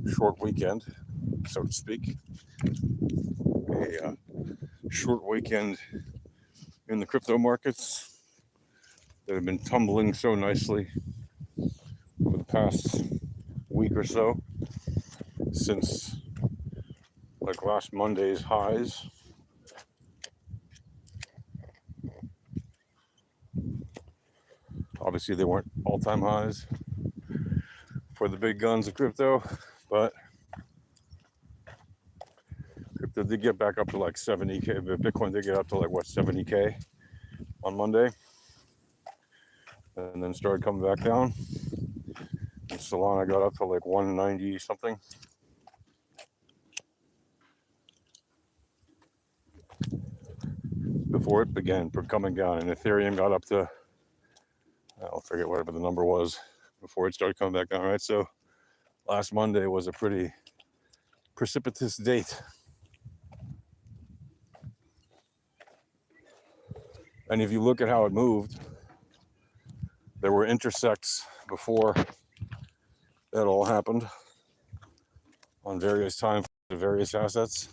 short weekend, so to speak. A short weekend in the crypto markets that have been tumbling so nicely over the past week or so since like last Monday's highs. Obviously, they weren't all-time highs for the big guns of crypto, but crypto did get back up to like 70K. Bitcoin did get up to like what, 70K on Monday, and then started coming back down. And Solana got up to like 190 something. Before it began coming down, and Ethereum got up to, I'll forget whatever the number was before it started coming back down, right? So last Monday was a pretty precipitous date. And if you look at how it moved, there were intersects before that all happened on various times of various assets.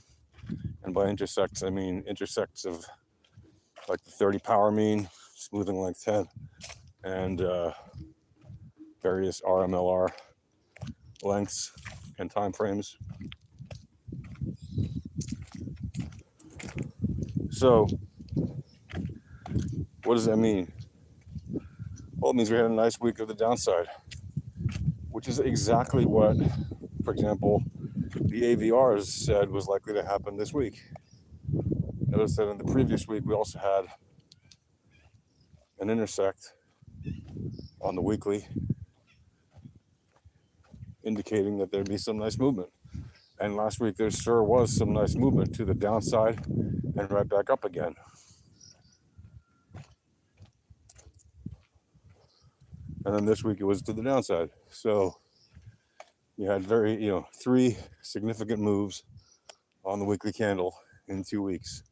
And by intersects, I mean intersects of like the 30 power mean, smoothing like 10, and various RMLR lengths and time frames. So what does that mean? Well, it means we had a nice week of the downside, which is exactly what, for example, the AVRs said was likely to happen this week. Notice that in the previous week, we also had an intersect on the weekly indicating that there'd be some nice movement. And last week, there sure was some nice movement to the downside and right back up again. And then this week, it was to the downside. So you had three significant moves on the weekly candle in 2 weeks.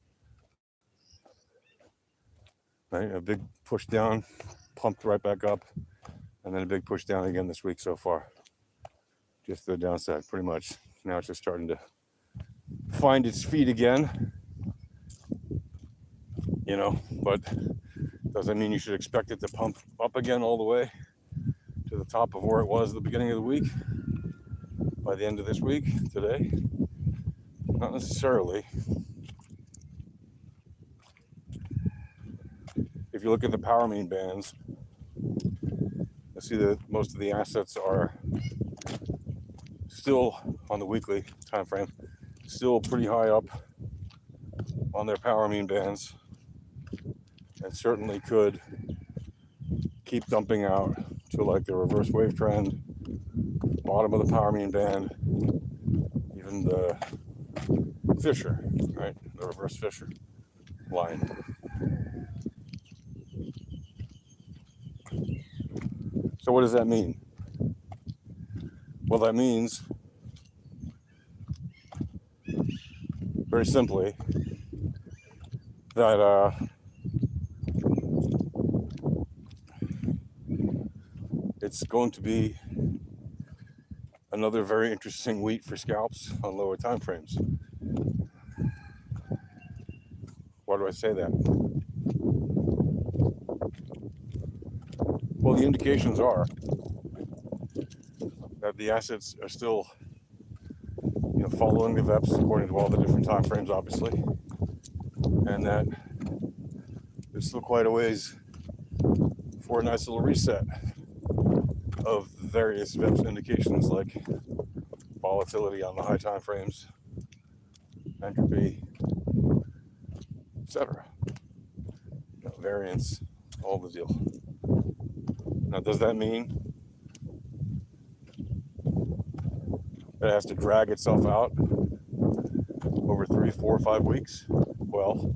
Right? A big push down, pumped right back up, and then a big push down again this week so far. Just to the downside, pretty much. Now it's just starting to find its feet again. But doesn't mean you should expect it to pump up again all the way to the top of where it was at the beginning of the week by the end of this week, today. Not necessarily. If you look at the power mean bands, you'll see that most of the assets are still on the weekly time frame, still pretty high up on their power mean bands, and certainly could keep dumping out to like the reverse wave trend, bottom of the power mean band, even the Fisher, right? The reverse Fisher line. So what does that mean? Well, that means, very simply, that it's going to be another very interesting week for scalps on lower time frames. Why do I say that? Well, the indications are that the assets are still, following the VEPs according to all the different time frames, obviously, and that there's still quite a ways for a nice little reset of various VEPs indications like volatility on the high time frames, entropy, etc. Variance, all the deal. Now, does that mean that it has to drag itself out over 3, 4, 5 weeks? Well,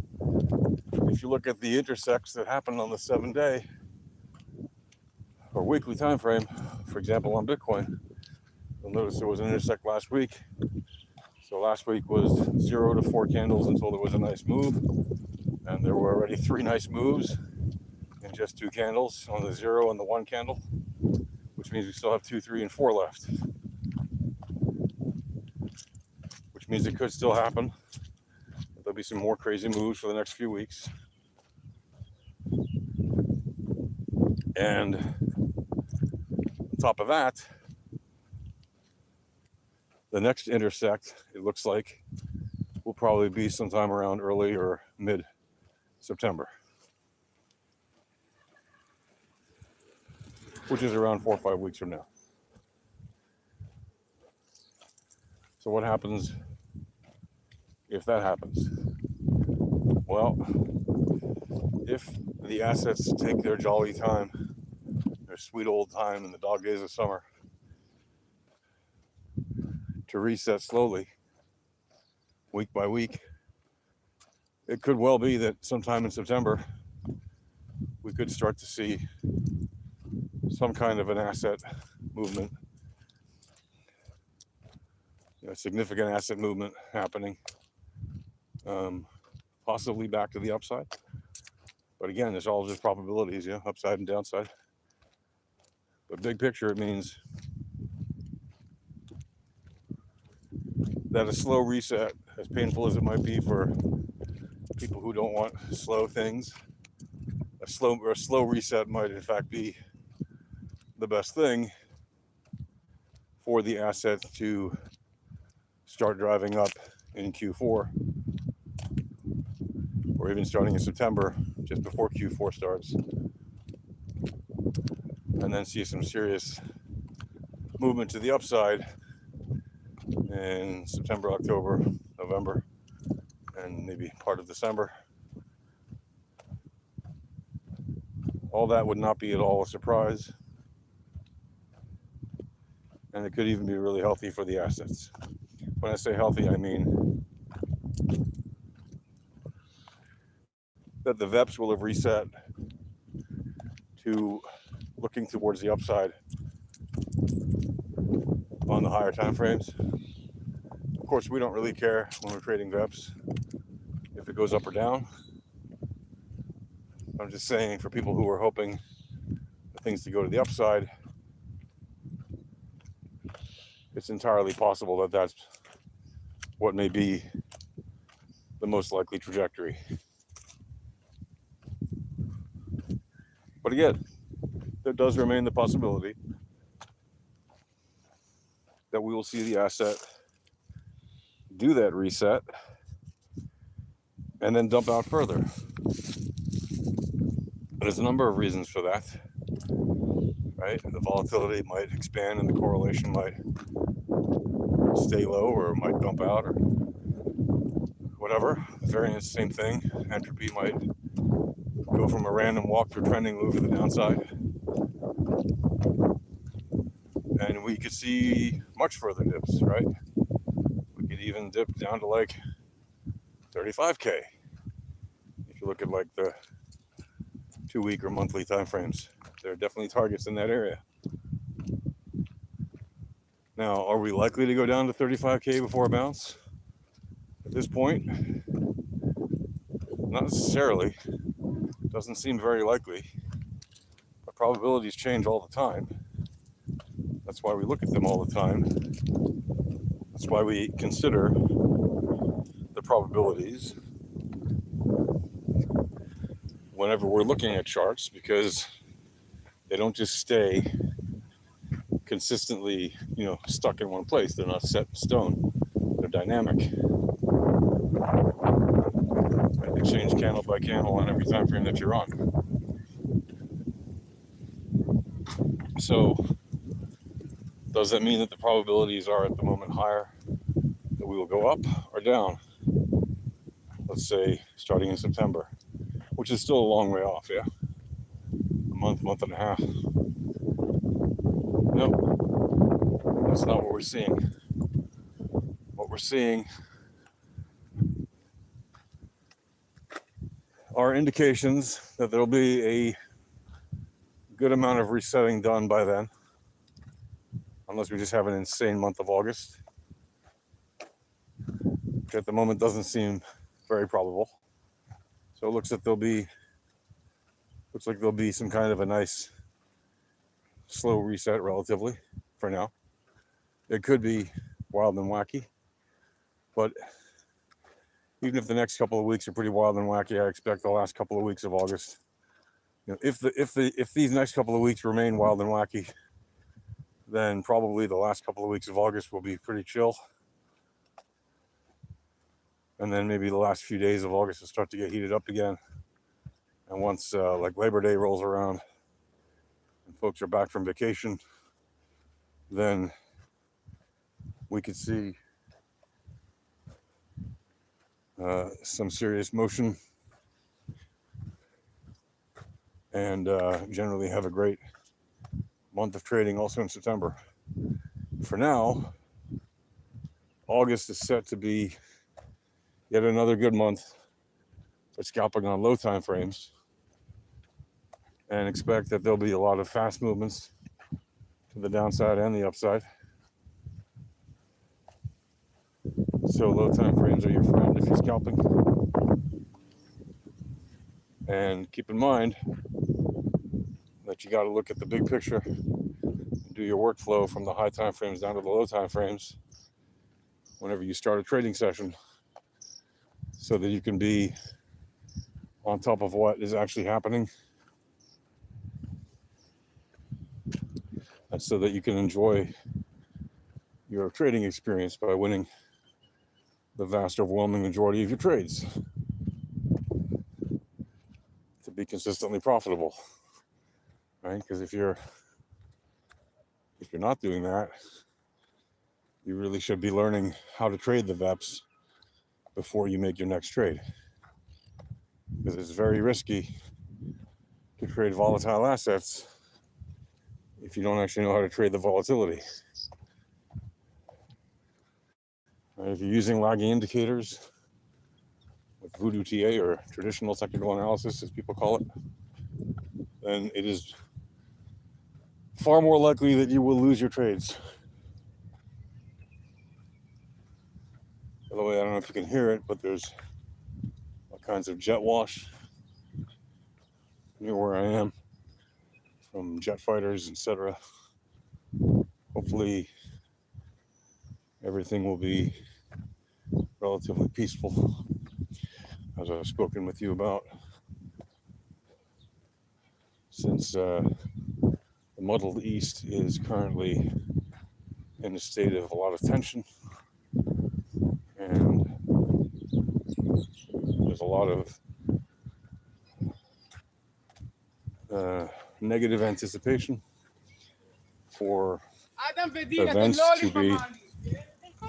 if you look at the intersects that happened on the 7-day or weekly time frame, for example, on Bitcoin, you'll notice there was an intersect last week. So last week was 0 to 4 candles until there was a nice move, and there were already 3 nice moves in just 2 candles on the 0 and the 1 candle, which means we still have 2, 3, and 4 left. which means it could still happen. There'll be some more crazy moves for the next few weeks. And on top of that, the next intersect, it looks like, will probably be sometime around early or mid-September, which is around 4 or 5 weeks from now. So what happens if that happens? Well, if the assets take their jolly time, their sweet old time in the dog days of summer, to reset slowly, week by week, it could well be that sometime in September, we could start to see some kind of an asset movement, significant asset movement happening, possibly back to the upside. But again, it's all just probabilities, upside and downside. But big picture, it means that a slow reset, as painful as it might be for people who don't want slow things, a slow reset might in fact be the best thing for the asset to start driving up in Q4, or even starting in September, just before Q4 starts, and then see some serious movement to the upside in September, October, November, and maybe part of December. All that would not be at all a surprise, and it could even be really healthy for the assets. When I say healthy, I mean that the VEPs will have reset to looking towards the upside on the higher time frames. Of course, we don't really care when we're trading VEPs if it goes up or down. I'm just saying, for people who are hoping for things to go to the upside, it's entirely possible that that's what may be the most likely trajectory. But again, there does remain the possibility that we will see the asset do that reset and then dump out further. There's a number of reasons for that, right? The volatility might expand and the correlation might stay low, or might dump out, or whatever. The variance, same thing. Entropy might go from a random walk to a trending move to the downside. And we could see much further dips, right? We could even dip down to like 35K. If you look at like the 2-week or monthly time frames, there are definitely targets in that area. Now, are we likely to go down to 35K before a bounce? At this point, not necessarily. Doesn't seem very likely. But probabilities change all the time. That's why we look at them all the time. That's why we consider the probabilities whenever we're looking at charts, because they don't just stay consistently, stuck in one place. They're not set in stone. They're dynamic. They change candle by candle on every time frame that you're on. So, does that mean that the probabilities are at the moment higher that we will go up or down? Let's say starting in September, which is still a long way off, yeah? A month and a half. No, that's not what we're seeing. What we're seeing are indications that there'll be a good amount of resetting done by then, unless we just have an insane month of August, which at the moment doesn't seem very probable. So it looks like there'll be some kind of a nice slow reset relatively for now. It could be wild and wacky, But even if the next couple of weeks are pretty wild and wacky, I expect the last couple of weeks of August, if these next couple of weeks remain wild and wacky, then probably the last couple of weeks of August will be pretty chill. And then maybe the last few days of August will start to get heated up again. And once like Labor Day rolls around and folks are back from vacation, then we could see some serious motion and generally have a great month of trading also in September. For now, August is set to be yet another good month for scalping on low time frames, and expect that there'll be a lot of fast movements to the downside and the upside. So low time frames are your friend if you're scalping. And keep in mind that you got to look at the big picture and do your workflow from the high time frames down to the low time frames whenever you start a trading session, so that you can be on top of what is actually happening, and so that you can enjoy your trading experience by winning the vast overwhelming majority of your trades to be consistently profitable, right? Because if you're not doing that, you really should be learning how to trade the VEPs before you make your next trade, because it's very risky to trade volatile assets if you don't actually know how to trade the volatility. Right? If you're using lagging indicators with Voodoo TA, or traditional technical analysis as people call it, then it is far more likely that you will lose your trades. By the way, I don't know if you can hear it, but there's all kinds of jet wash near where I am from jet fighters, etc. Hopefully everything will be relatively peaceful, as I've spoken with you about, since the Middle East is currently in a state of a lot of tension, and there's a lot of negative anticipation for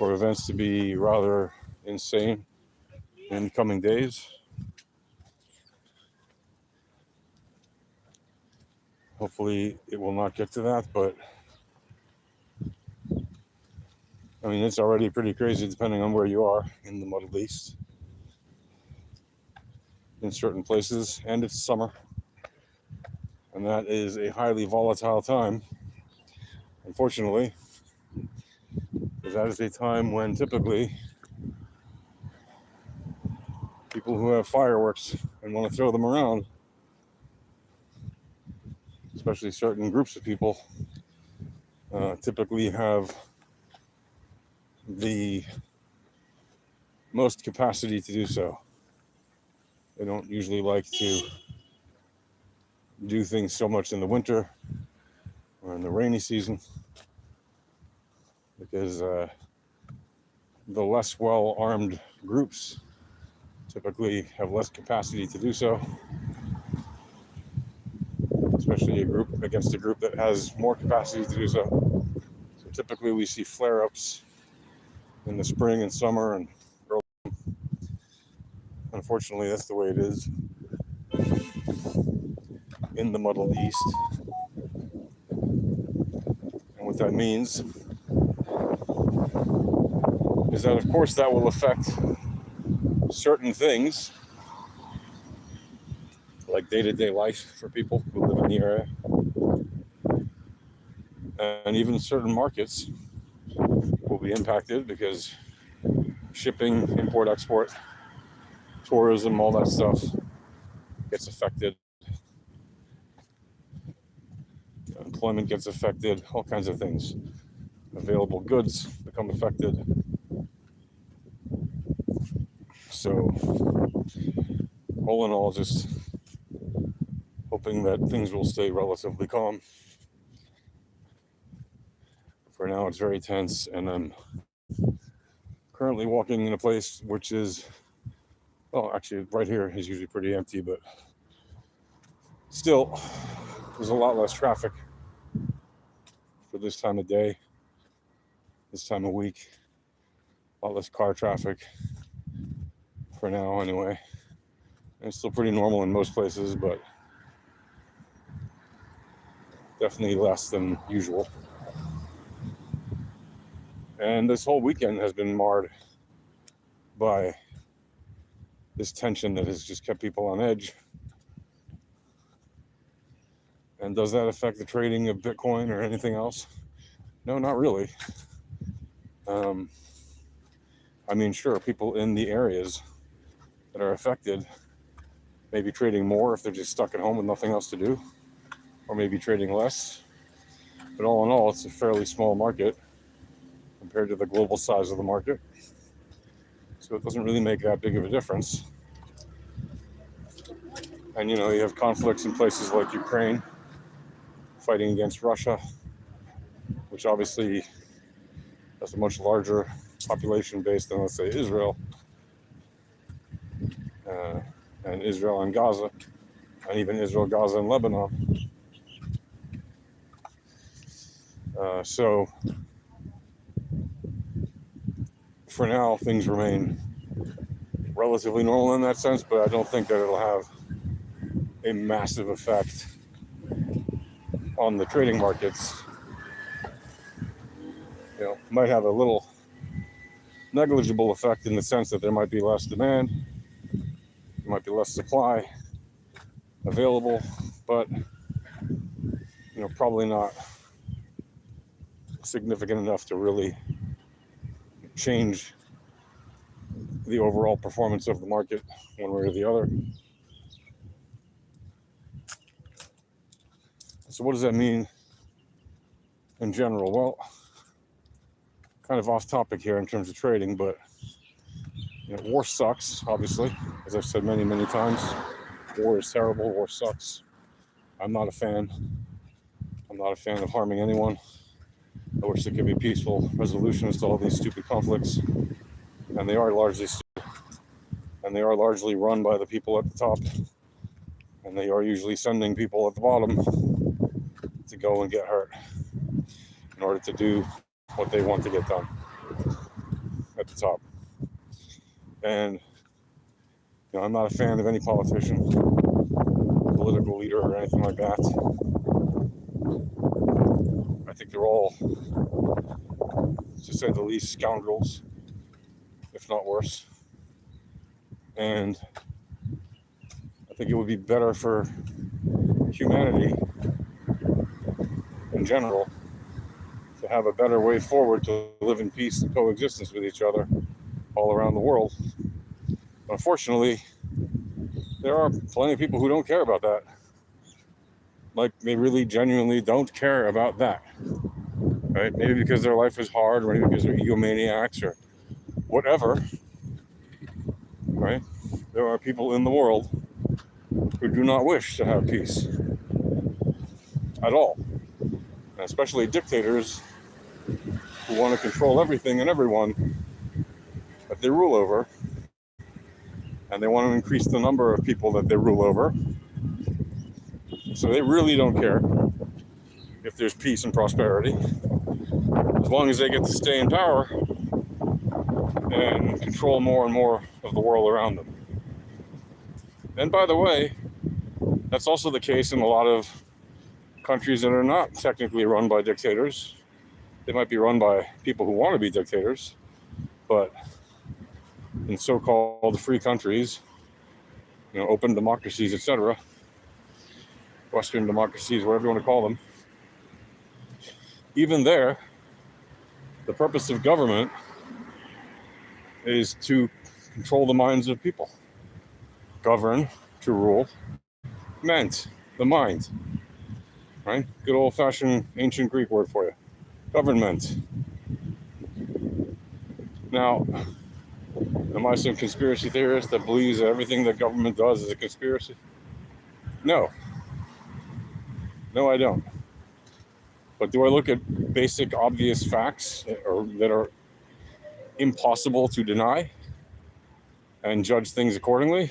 events to be rather insane in the coming days. Hopefully it will not get to that, but I mean, it's already pretty crazy depending on where you are in the Middle East in certain places, and it's summer, and that is a highly volatile time, unfortunately, because that is a time when typically people who have fireworks and want to throw them around, especially certain groups of people, typically have the most capacity to do so. They don't usually like to do things so much in the winter or in the rainy season, because the less well-armed groups typically have less capacity to do so, especially a group against a group that has more capacity to do so. So typically we see flare-ups in the spring and summer and early. Unfortunately, that's the way it is in the Middle East. And what that means is that, of course, that will affect certain things like day-to-day life for people who live in the area, and even certain markets will be impacted, because shipping, import, export, tourism, all that stuff gets affected. Employment gets affected, all kinds of things. Available goods become affected. So all in all, just hoping that things will stay relatively calm. For now, it's very tense, and I'm currently walking in a place which is, well, actually, right here is usually pretty empty, but still, there's a lot less traffic for this time of day, this time of week. A lot less car traffic for now, anyway. And it's still pretty normal in most places, but definitely less than usual. And this whole weekend has been marred by this tension that has just kept people on edge. And does that affect the trading of Bitcoin or anything else? No, not really. I mean, sure, people in the areas that are affected may be trading more if they're just stuck at home with nothing else to do, or maybe trading less. But all in all, it's a fairly small market compared to the global size of the market. So it doesn't really make that big of a difference. And, you have conflicts in places like Ukraine, fighting against Russia, which obviously has a much larger population base than, let's say, Israel, and Israel and Gaza, and even Israel, Gaza, and Lebanon. So for now, things remain relatively normal in that sense, but I don't think that it'll have a massive effect on the trading markets. Might have a little negligible effect in the sense that there might be less demand, there might be less supply available, but probably not significant enough to really change the overall performance of the market one way or the other. So what does that mean in general? Well, kind of off topic here in terms of trading, but war sucks, obviously. As I've said many, many times, war is terrible, war sucks. I'm not a fan. I'm not a fan of harming anyone. I wish there could be peaceful resolutions to all these stupid conflicts, and they are largely stupid. And they are largely run by the people at the top, and they are usually sending people at the bottom to go and get hurt in order to do what they want to get done at the top. And I'm not a fan of any politician, political leader, or anything like that. I think they're all, to say the least, scoundrels, if not worse. And I think it would be better for humanity in general to have a better way forward to live in peace and coexistence with each other all around the world. Unfortunately, there are plenty of people who don't care about that. Like, they really genuinely don't care about that, right? Maybe because their life is hard, or maybe because they're egomaniacs or whatever, right? There are people in the world who do not wish to have peace at all, and especially dictators who want to control everything and everyone that they rule over, and they want to increase the number of people that they rule over. So they really don't care if there's peace and prosperity, as long as they get to stay in power and control more and more of the world around them. And by the way, that's also the case in a lot of countries that are not technically run by dictators. They might be run by people who want to be dictators, but in so-called free countries, open democracies, etc., Western democracies, whatever you want to call them, even there, the purpose of government is to control the minds of people. Govern, to rule, ment, the mind, right? Good old-fashioned ancient Greek word for you. Government. Now, Am I some conspiracy theorist that believes that everything that government does is a conspiracy? No. No, I don't. But do I look at basic, obvious facts that are impossible to deny and judge things accordingly?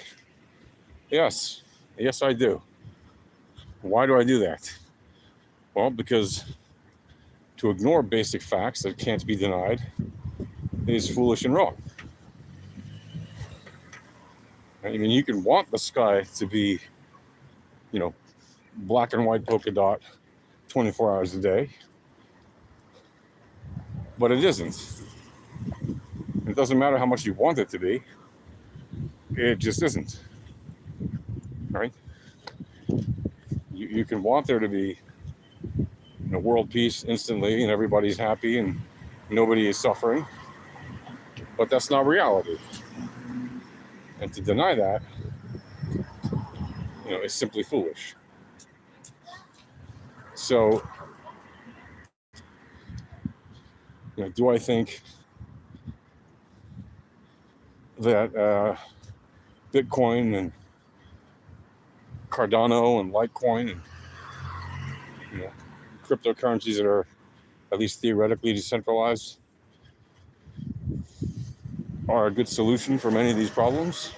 Yes. Yes, I do. Why do I do that? Well, because to ignore basic facts that can't be denied is foolish and wrong. I mean, you can want the sky to be, black and white polka dot 24 hours a day, but it isn't. It doesn't matter how much you want it to be. It just isn't. Right? You can want there to be world peace instantly and everybody's happy and nobody is suffering, but that's not reality. And to deny that, is simply foolish. So, do I think that Bitcoin and Cardano and Litecoin and cryptocurrencies that are at least theoretically decentralized are a good solution for many of these problems?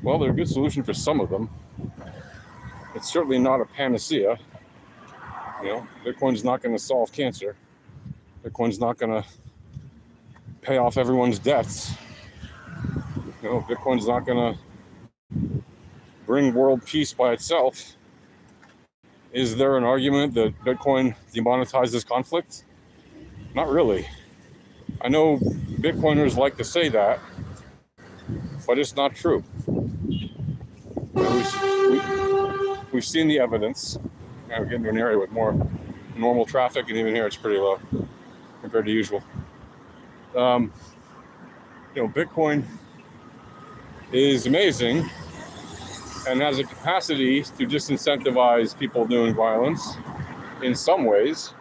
Well, they're a good solution for some of them. It's certainly not a panacea. Bitcoin's not going to solve cancer. Bitcoin's not going to pay off everyone's debts. Bitcoin's not going to bring world peace by itself. Is there an argument that Bitcoin demonetizes conflict? Not really. I know Bitcoiners like to say that, but it's not true. We've seen the evidence. We're getting to an area with more normal traffic, and even here it's pretty low compared to usual. Bitcoin is amazing and has a capacity to disincentivize people doing violence in some ways,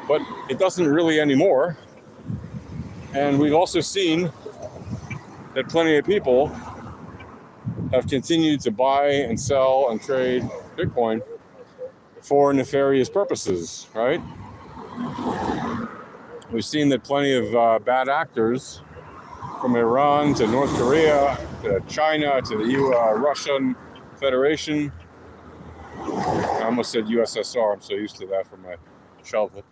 but it doesn't really anymore. And we've also seen that plenty of people have continued to buy and sell and trade Bitcoin for nefarious purposes, right? We've seen that plenty of bad actors, from Iran to North Korea to China to the Russian Federation. I almost said USSR. I'm so used to that from my childhood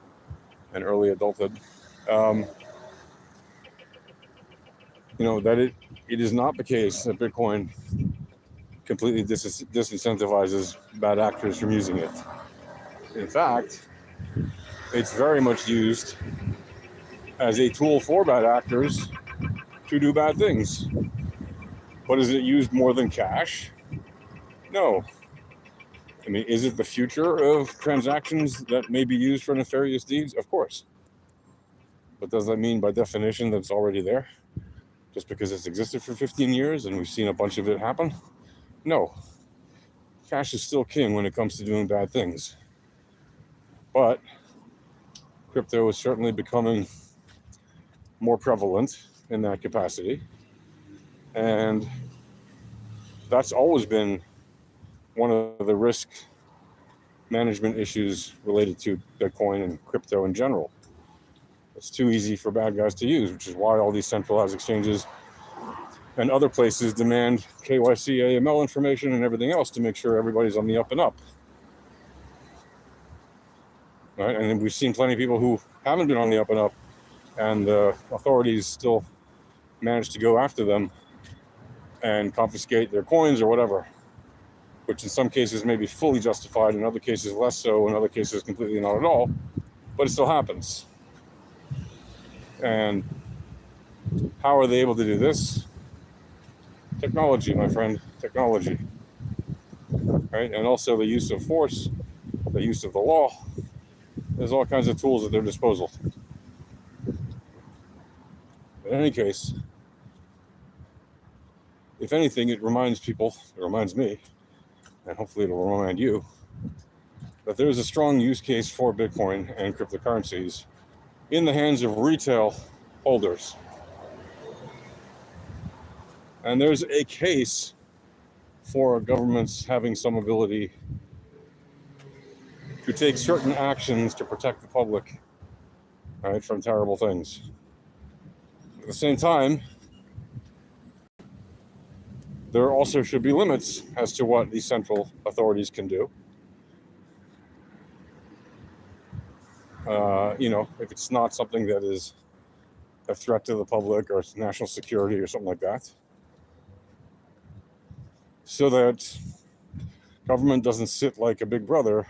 and early adulthood. That it is not the case that Bitcoin completely disincentivizes bad actors from using it. In fact, it's very much used as a tool for bad actors to do bad things. But is it used more than cash? No. I mean, is it the future of transactions that may be used for nefarious deeds? Of course. But does that mean by definition that it's already there? Just because it's existed for 15 years and we've seen a bunch of it happen? No. Cash is still king when it comes to doing bad things. But crypto is certainly becoming more prevalent in that capacity. And that's always been one of the risk management issues related to Bitcoin and crypto in general. It's too easy for bad guys to use, which is why all these centralized exchanges and other places demand KYC, AML information and everything else to make sure everybody's on the up and up. Right? And we've seen plenty of people who haven't been on the up and up, and the authorities still manage to go after them and confiscate their coins or whatever, which in some cases may be fully justified, in other cases less so, in other cases completely not at all, but it still happens. And how are they able to do this? Technology, my friend, technology. Right? And also the use of force, the use of the law. There's all kinds of tools at their disposal. In any case, if anything, it reminds me, and hopefully it'll remind you, that there is a strong use case for Bitcoin and cryptocurrencies in the hands of retail holders. And there's a case for governments having some ability to take certain actions to protect the public, right, from terrible things. At the same time, there also should be limits as to what these central authorities can do. If it's not something that is a threat to the public or national security or something like that. So that government doesn't sit like a big brother,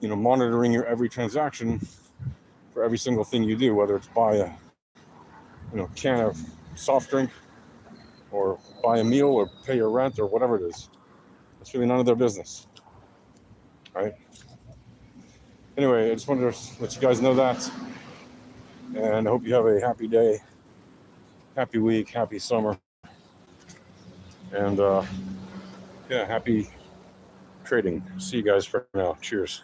monitoring your every transaction for every single thing you do, whether it's buy a can of soft drink or buy a meal or pay your rent or whatever it is. It's really none of their business, right? Anyway, I just wanted to let you guys know that, and I hope you have a happy day, happy week, happy summer, and happy trading. See you guys for now. Cheers.